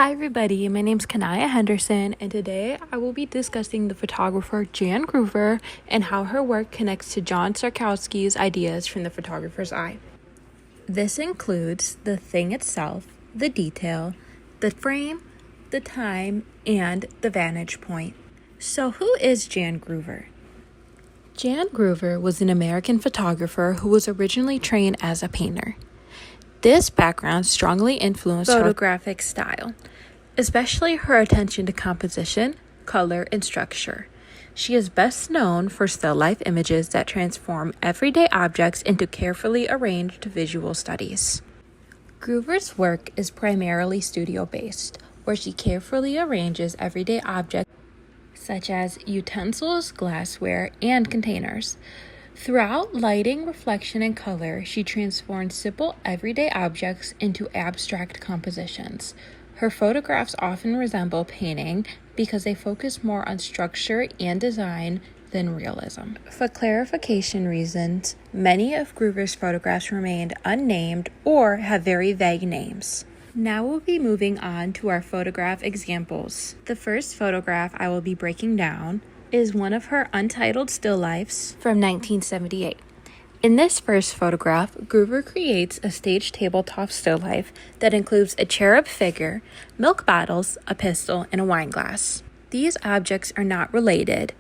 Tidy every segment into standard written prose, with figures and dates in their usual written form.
Hi everybody, my name's Kennayia Henderson, and today I will be discussing the photographer Jan Groover and how her work connects to John Sarkowski's ideas from the photographer's eye. This includes the thing itself, the detail, the frame, the time, and the vantage point. So who is Jan Groover? Jan Groover was an American photographer who was originally trained as a painter. This background strongly influenced her photographic style, especially her attention to composition, color, and structure. She is best known for still life images that transform everyday objects into carefully arranged visual studies. Groover's work is primarily studio-based, where she carefully arranges everyday objects such as utensils, glassware, and containers. Throughout lighting, reflection, and color, she transforms simple everyday objects into abstract compositions. Her photographs often resemble painting because they focus more on structure and design than realism. For clarification reasons, many of Groover's photographs remained unnamed or have very vague names. Now we'll be moving on to our photograph examples. The first photograph I will be breaking down is one of her untitled still lifes from 1978. In this first photograph, Groover creates a stage tabletop still life that includes a cherub figure, milk bottles, a pistol, and a wine glass. These objects are not related,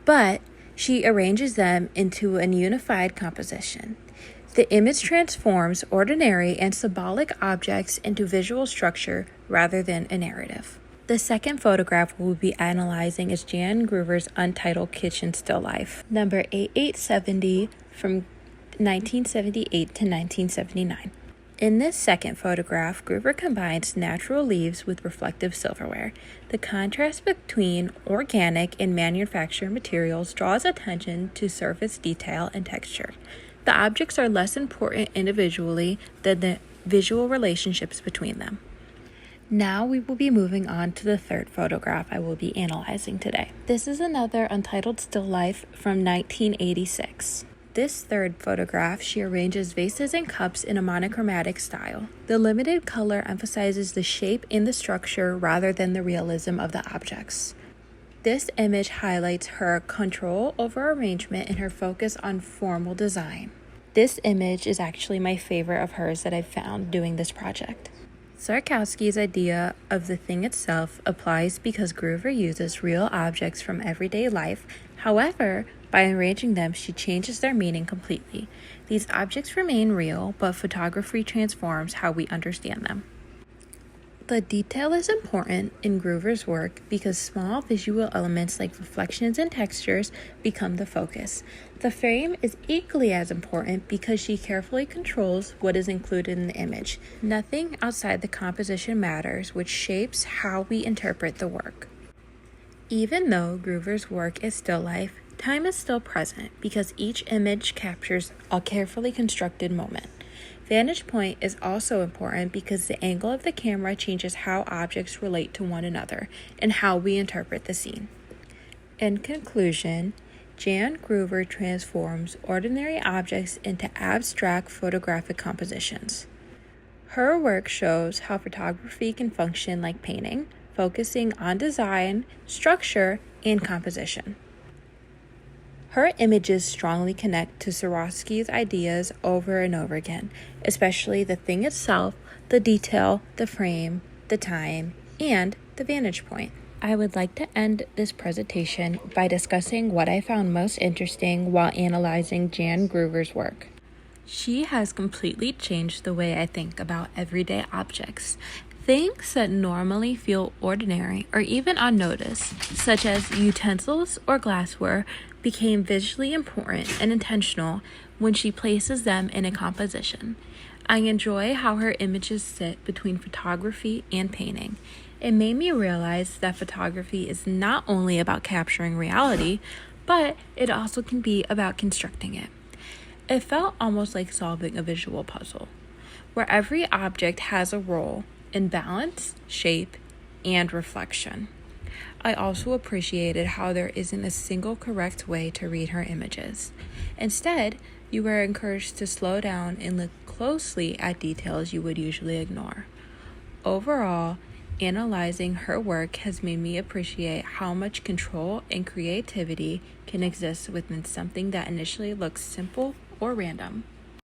but she arranges them into a unified composition. The image transforms ordinary and symbolic objects into visual structure rather than a narrative. The second photograph we'll be analyzing is Jan Groover's untitled kitchen still life, number 8870 from 1978 to 1979. In this second photograph, Groover combines natural leaves with reflective silverware. The contrast between organic and manufactured materials draws attention to surface detail and texture. The objects are less important individually than the visual relationships between them. Now we will be moving on to the third photograph I will be analyzing today. This is another untitled still life from 1986. This third photograph, she arranges vases and cups in a monochromatic style. The limited color emphasizes the shape and the structure rather than the realism of the objects. This image highlights her control over arrangement and her focus on formal design. This image is actually my favorite of hers that I've found doing this project. Sarkowski's idea of the thing itself applies because Groover uses real objects from everyday life. However, by arranging them, she changes their meaning completely. These objects remain real, but photography transforms how we understand them. The detail is important in Groover's work because small visual elements like reflections and textures become the focus. The frame is equally as important because she carefully controls what is included in the image. Nothing outside the composition matters, which shapes how we interpret the work. Even though Groover's work is still life, time is still present because each image captures a carefully constructed moment. Vantage point is also important because the angle of the camera changes how objects relate to one another and how we interpret the scene. In conclusion, Jan Groover transforms ordinary objects into abstract photographic compositions. Her work shows how photography can function like painting, focusing on design, structure, and composition. Her images strongly connect to Sarkowski's ideas over and over again, especially the thing itself, the detail, the frame, the time, and the vantage point. I would like to end this presentation by discussing what I found most interesting while analyzing Jan Groover's work. She has completely changed the way I think about everyday objects. Things that normally feel ordinary or even unnoticed, such as utensils or glassware, became visually important and intentional when she places them in a composition. I enjoy how her images sit between photography and painting. It made me realize that photography is not only about capturing reality, but it also can be about constructing it. It felt almost like solving a visual puzzle, where every object has a role in balance, shape, and reflection. I also appreciated how there isn't a single correct way to read her images. Instead, you were encouraged to slow down and look closely at details you would usually ignore. Overall, Analyzing her work has made me appreciate how much control and creativity can exist within something that initially looks simple or random.